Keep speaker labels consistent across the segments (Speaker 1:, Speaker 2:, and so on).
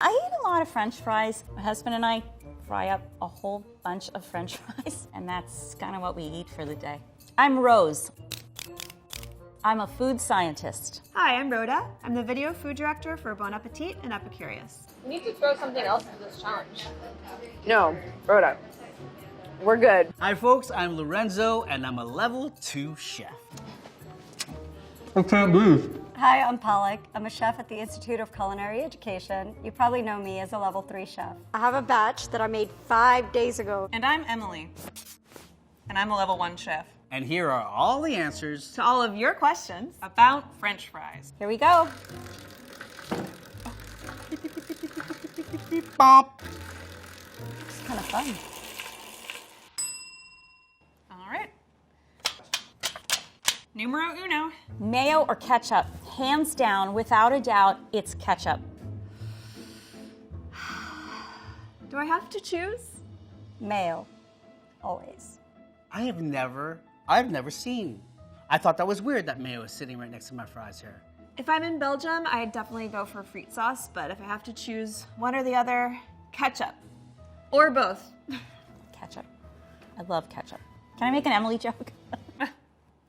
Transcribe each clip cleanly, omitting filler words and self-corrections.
Speaker 1: I eat a lot of French fries. My husband and I fry up a whole bunch of French fries, and that's kind of what we eat for the day. I'm Rose. I'm a food scientist.
Speaker 2: Hi, I'm Rhoda. I'm the video food director for Bon Appetit and Epicurious.
Speaker 3: We need to throw something else into this challenge.
Speaker 4: No, Rhoda, we're good.
Speaker 5: Hi folks, I'm Lorenzo and I'm a level 2 chef. I can't move.
Speaker 6: Hi, I'm Pollock. I'm a chef at the Institute of Culinary Education. You probably know me as a level 3 chef. I have a batch that I made 5 days ago.
Speaker 3: And I'm Emily. And I'm a level 1 chef.
Speaker 5: And here are all the answers
Speaker 2: To all of your questions.
Speaker 3: About French fries.
Speaker 1: Here we go.
Speaker 5: Bop.
Speaker 1: It's kind of fun.
Speaker 3: All right. Numero uno.
Speaker 1: Mayo or ketchup? Hands down, without a doubt, it's ketchup.
Speaker 2: Do I have to choose?
Speaker 6: Mayo, always.
Speaker 5: I've never seen. I thought that was weird that mayo is sitting right next to my fries here.
Speaker 2: If I'm in Belgium, I'd definitely go for frite sauce, but if I have to choose one or the other, ketchup. Or both.
Speaker 1: Ketchup. I love ketchup. Can I make an Emily joke?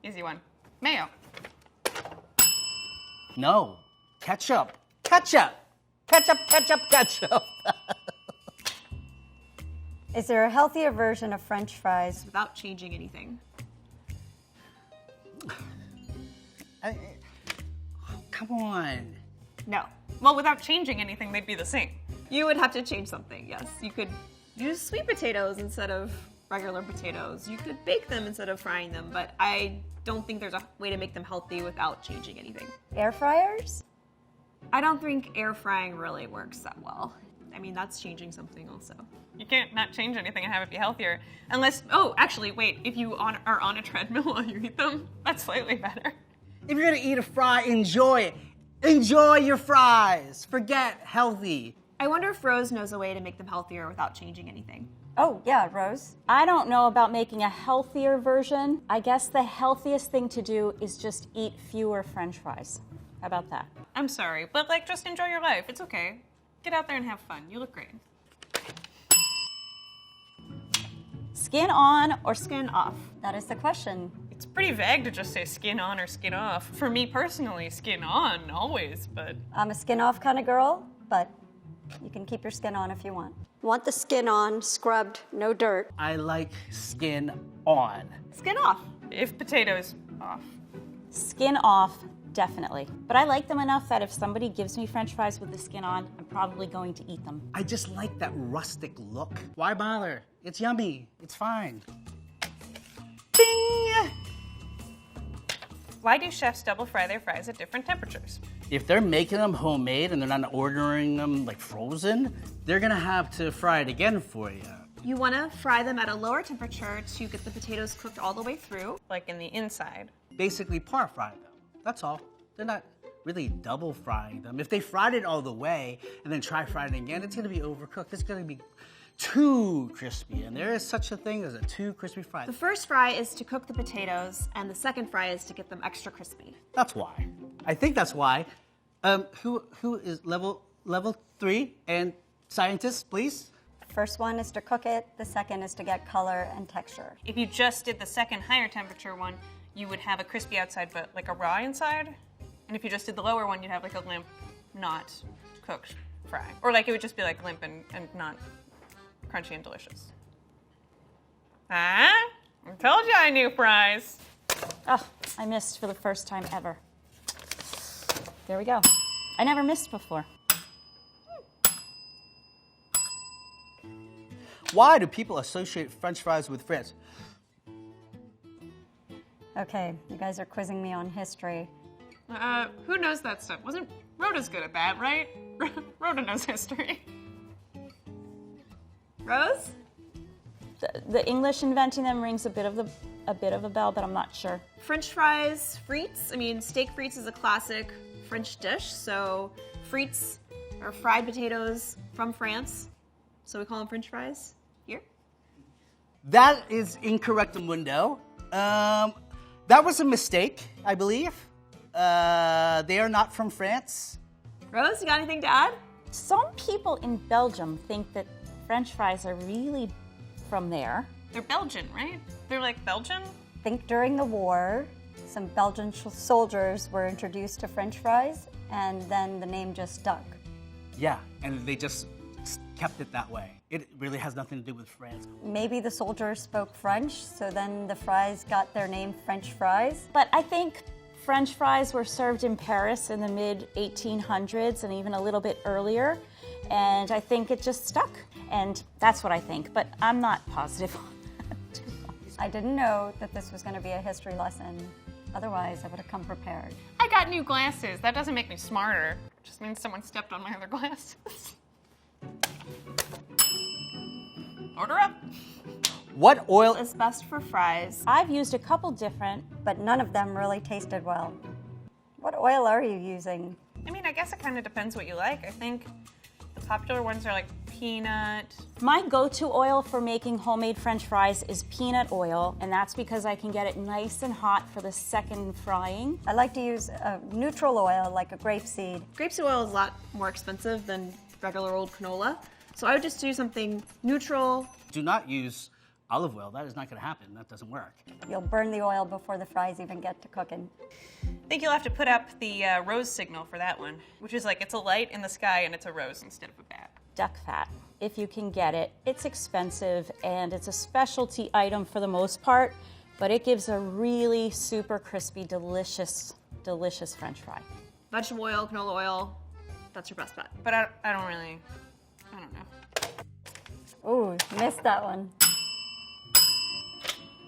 Speaker 3: Easy one. Mayo.
Speaker 5: No, ketchup. Ketchup. Ketchup, ketchup, ketchup.
Speaker 6: Is there a healthier version of French fries?
Speaker 2: Without changing anything.
Speaker 5: Come on.
Speaker 3: No. Well, without changing anything, they'd be the same.
Speaker 2: You would have to change something, yes. You could use sweet potatoes instead of regular potatoes. You could bake them instead of frying them, but I don't think there's a way to make them healthy without changing anything.
Speaker 6: Air fryers?
Speaker 2: I don't think air frying really works that well. I mean, that's changing something also.
Speaker 3: You can't not change anything and have it be healthier. Unless, oh, actually, wait. If you are on a treadmill while you eat them, that's slightly better.
Speaker 5: If you're gonna eat a fry, enjoy it. Enjoy your fries. Forget healthy.
Speaker 2: I wonder if Rose knows a way to make them healthier without changing anything.
Speaker 6: Oh, yeah, Rose.
Speaker 1: I don't know about making a healthier version. I guess the healthiest thing to do is just eat fewer French fries. How about that?
Speaker 3: I'm sorry, but like, just enjoy your life. It's okay. Get out there and have fun. You look great.
Speaker 1: Skin on or
Speaker 2: Skin off.
Speaker 6: That is the question.
Speaker 3: It's pretty vague to just say skin on or skin off. For me personally, skin on always, but
Speaker 6: I'm a skin off kind of girl, but you can keep your skin on if you want. Want the skin on, scrubbed, no dirt.
Speaker 5: I like skin on.
Speaker 2: Skin off.
Speaker 3: if potatoes, off.
Speaker 1: Skin off, definitely. But I like them enough that if somebody gives me French fries with the skin on, I'm probably going to eat them.
Speaker 5: I just like that rustic look. Why bother? It's yummy. It's fine. Bing!
Speaker 3: Why do chefs double fry their fries at different temperatures?
Speaker 5: If they're making them homemade and they're not ordering them like frozen, they're gonna have to fry it again for you.
Speaker 2: You want to fry them at a lower temperature to get the potatoes cooked all the way through.
Speaker 3: Like in the inside.
Speaker 5: Basically par fry them. That's all. They're not really double frying them. If they fried it all the way and then try frying it again, it's gonna be overcooked. It's gonna be too crispy, and there is such a thing as a too crispy fry.
Speaker 2: The first fry is to cook the potatoes, and the second fry is to get them extra crispy.
Speaker 5: That's why. I think that's why. Who is level 3 and scientists, please?
Speaker 6: First one is to cook it, the second is to get color and texture.
Speaker 3: If you just did the second higher temperature one, you would have a crispy outside but like a raw inside. And if you just did the lower one, you'd have like a limp, not cooked fry. Or like it would just be like limp and not crunchy and delicious. Ah, I told you I knew fries.
Speaker 1: Oh, I missed for the first time ever. There we go. I never missed before.
Speaker 5: Why do people associate French fries with France?
Speaker 6: Okay, you guys are quizzing me on history.
Speaker 3: Who knows that stuff? Wasn't Rhoda's good at that, right? Rhoda knows history.
Speaker 2: Rose?
Speaker 1: The English inventing them rings a bit of a bell, but I'm not sure.
Speaker 2: French fries, frites. I mean, steak frites is a classic French dish. So frites are fried potatoes from France. So we call them French fries here.
Speaker 5: That is incorrect, Mundo. That was a mistake, I believe. They are not from France.
Speaker 2: Rose, you got anything to add?
Speaker 1: Some people in Belgium think that French fries are really from there.
Speaker 3: They're Belgian, right? They're like Belgian?
Speaker 6: Think during the war, some Belgian soldiers were introduced to French fries, and then the name just stuck.
Speaker 5: Yeah, and they just kept it that way. It really has nothing to do with France.
Speaker 6: Maybe the soldiers spoke French, so then the fries got their name French fries.
Speaker 1: But I think French fries were served in Paris in the mid-1800s and even a little bit earlier, and I think it just stuck. And that's what I think, but I'm not positive on that.
Speaker 6: I didn't know that this was going to be a history lesson. Otherwise, I would have come prepared.
Speaker 3: I got new glasses. That doesn't make me smarter. It just means someone stepped on my other glasses. Order up.
Speaker 5: What oil
Speaker 2: Is best for fries.
Speaker 1: I've used a couple different.
Speaker 6: But none of them really tasted well. What oil are you using?
Speaker 3: I mean, I guess it kind of depends what you like. I think the popular ones are like peanut.
Speaker 1: My go-to oil for making homemade French fries is peanut oil, and that's because I can get it nice and hot for the second frying.
Speaker 6: I like to use a neutral oil, like a grapeseed.
Speaker 2: Grapeseed oil is a lot more expensive than regular old canola. So I would just do something neutral.
Speaker 5: Do not use olive oil. That is not going to happen. That doesn't work.
Speaker 6: You'll burn the oil before the fries even get to cooking.
Speaker 3: I think you'll have to put up the rose signal for that one, which is like it's a light in the sky and it's a rose instead of a bat.
Speaker 1: Duck fat, if you can get it. It's expensive and it's a specialty item for the most part, but it gives a really super crispy, delicious, delicious French fry.
Speaker 2: Vegetable oil, canola oil, that's your best bet.
Speaker 3: But I don't know.
Speaker 6: Ooh, missed that one.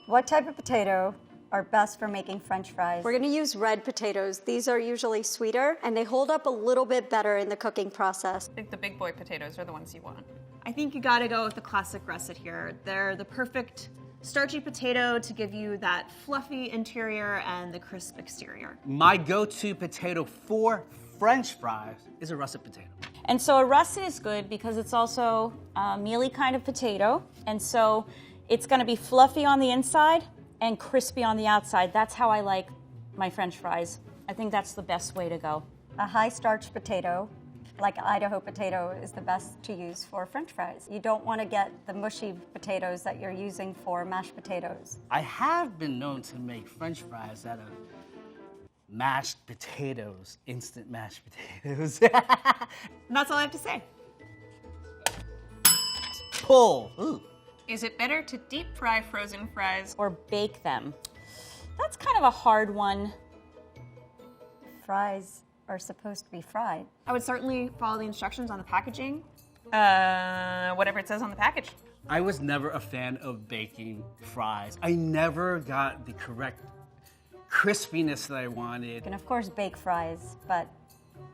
Speaker 6: What type of potato are best for making French fries? We're gonna use red potatoes. These are usually sweeter and they hold up a little bit better in the cooking process.
Speaker 3: I think the big boy potatoes are the ones you want.
Speaker 2: I think you gotta go with the classic russet here. They're the perfect starchy potato to give you that fluffy interior and the crisp exterior.
Speaker 5: My go-to potato for French fries is a russet potato.
Speaker 1: And so a russet is good because it's also a mealy kind of potato, and so it's gonna be fluffy on the inside and crispy on the outside. That's how I like my French fries. I think that's the best way to go.
Speaker 6: A high starch potato, like Idaho potato, is the best to use for French fries. You don't want to get the mushy potatoes that you're using for mashed potatoes.
Speaker 5: I have been known to make French fries out of mashed potatoes, instant mashed potatoes.
Speaker 2: And that's all I have to say.
Speaker 5: Pull. Ooh.
Speaker 3: Is it better to deep fry frozen fries?
Speaker 1: Or bake them. That's kind of a hard one.
Speaker 6: Fries are supposed to be fried.
Speaker 2: I would certainly follow the instructions on the packaging.
Speaker 3: Whatever it says on the package.
Speaker 5: I was never a fan of baking fries. I never got the correct crispiness that I wanted.
Speaker 6: You can of course bake fries, but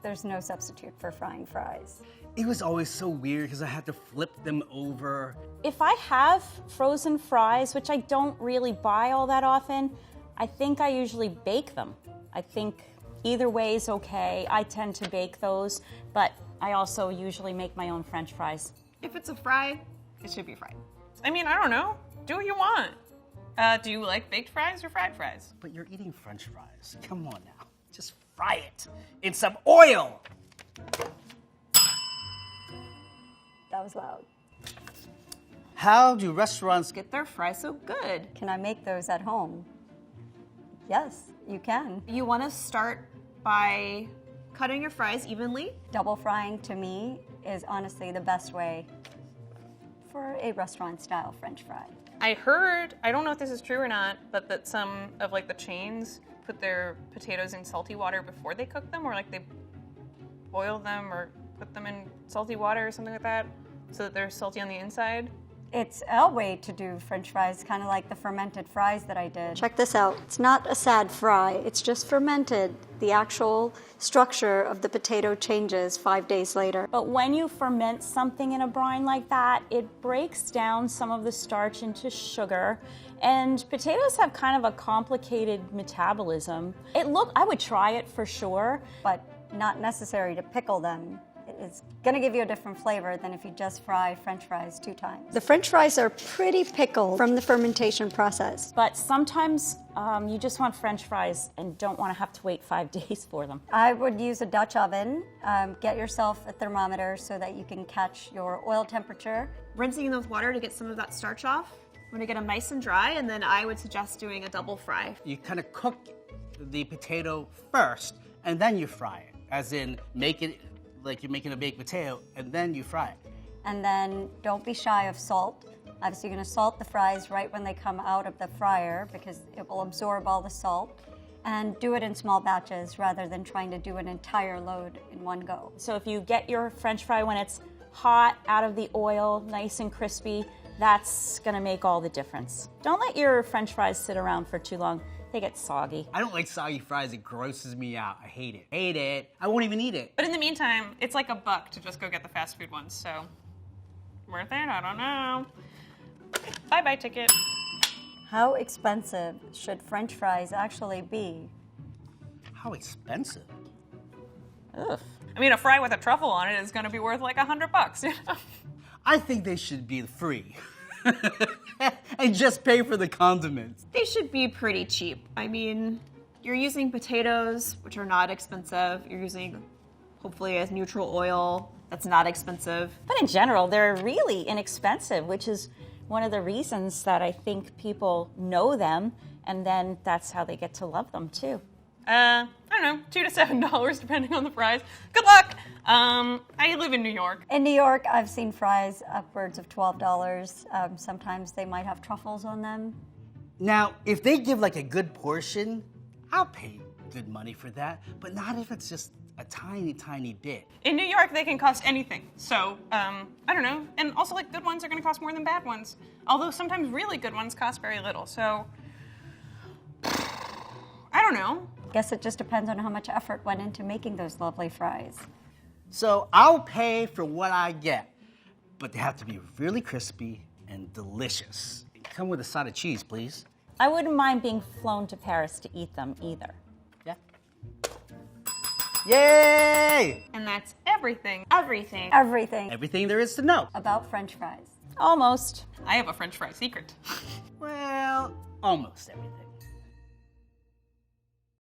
Speaker 6: there's no substitute for frying fries.
Speaker 5: It was always so weird because I had to flip them over.
Speaker 1: If I have frozen fries, which I don't really buy all that often, I think I usually bake them. I think either way is okay. I tend to bake those, but I also usually make my own French fries.
Speaker 2: If it's a fry, it should be fried.
Speaker 3: I mean, I don't know. Do what you want. Do you like baked fries or fried fries?
Speaker 5: But you're eating French fries. Come on now. Just fry it in some oil.
Speaker 6: That was loud.
Speaker 5: How do restaurants
Speaker 2: Get their fries so good.
Speaker 6: Can I make those at home? Yes, you can.
Speaker 2: You want to start by cutting your fries evenly.
Speaker 6: Double frying to me is honestly the best way for a restaurant style French fry.
Speaker 3: I heard, I don't know if this is true or not, but that some of like the chains put their potatoes in salty water before they cook them, or like they boil them or put them in salty water or something like that, so that they're salty on the inside.
Speaker 6: It's a way to do French fries, kind of like the fermented fries that I did. Check this out. It's not a sad fry. It's just fermented. The actual structure of the potato changes 5 days later.
Speaker 1: But when you ferment something in a brine like that, it breaks down some of the starch into sugar, and potatoes have kind of a complicated metabolism. I would try it for sure.
Speaker 6: But not necessary to pickle them. is going to give you a different flavor than if you just fry French fries 2 times. The French fries are pretty pickled from the fermentation process.
Speaker 1: But sometimes you just want French fries and don't want to have to wait 5 days for them.
Speaker 6: I would use a Dutch oven. Get yourself a thermometer so that you can catch your oil temperature.
Speaker 2: Rinsing them with water to get some of that starch off. I'm gonna get them nice and dry, and then I would suggest doing a double fry.
Speaker 5: You kind of cook the potato first, and then you fry it. As in, make it like you're making a baked potato, and then you fry it.
Speaker 6: And then don't be shy of salt. Obviously, you're gonna salt the fries right when they come out of the fryer because it will absorb all the salt. And do it in small batches rather than trying to do an entire load in one go.
Speaker 1: So if you get your French fry when it's hot out of the oil, nice and crispy, that's gonna make all the difference. Don't let your French fries sit around for too long. They get soggy.
Speaker 5: I don't like soggy fries. It grosses me out. I hate it. Hate it. I won't even eat it.
Speaker 3: But in the meantime, it's like $1 to just go get the fast food ones, so worth it? I don't know. Bye-bye ticket.
Speaker 6: How expensive should French fries actually be?
Speaker 5: How expensive?
Speaker 1: Ugh.
Speaker 3: I mean, a fry with a truffle on it is going to be worth like $100, you know?
Speaker 5: I think they should be free. And just pay for the condiments.
Speaker 2: They should be pretty cheap. I mean, you're using potatoes, which are not expensive. You're using, hopefully, a neutral oil that's not expensive.
Speaker 1: But in general, they're really inexpensive, which is one of the reasons that I think people know them, and then that's how they get to love them too.
Speaker 3: I don't know, $2 to $7 depending on the fries. Good luck. I live in New York.
Speaker 6: In New York, I've seen fries upwards of $12. Sometimes they might have truffles on them.
Speaker 5: Now, if they give like a good portion, I'll pay good money for that, but not if it's just a tiny, tiny bit.
Speaker 3: In New York, they can cost anything. So, I don't know. And also, like, good ones are going to cost more than bad ones. Although sometimes really good ones cost very little. So, I don't know.
Speaker 6: Guess it just depends on how much effort went into making those lovely fries.
Speaker 5: So I'll pay for what I get, but they have to be really crispy and delicious. Come with a side of cheese, please.
Speaker 1: I wouldn't mind being flown to Paris to eat them either.
Speaker 5: Yeah. Yay!
Speaker 3: And that's everything.
Speaker 2: Everything.
Speaker 6: Everything
Speaker 5: Everything there is to know.
Speaker 6: about French fries.
Speaker 1: Almost.
Speaker 3: I have a French fry secret.
Speaker 5: Well, almost everything.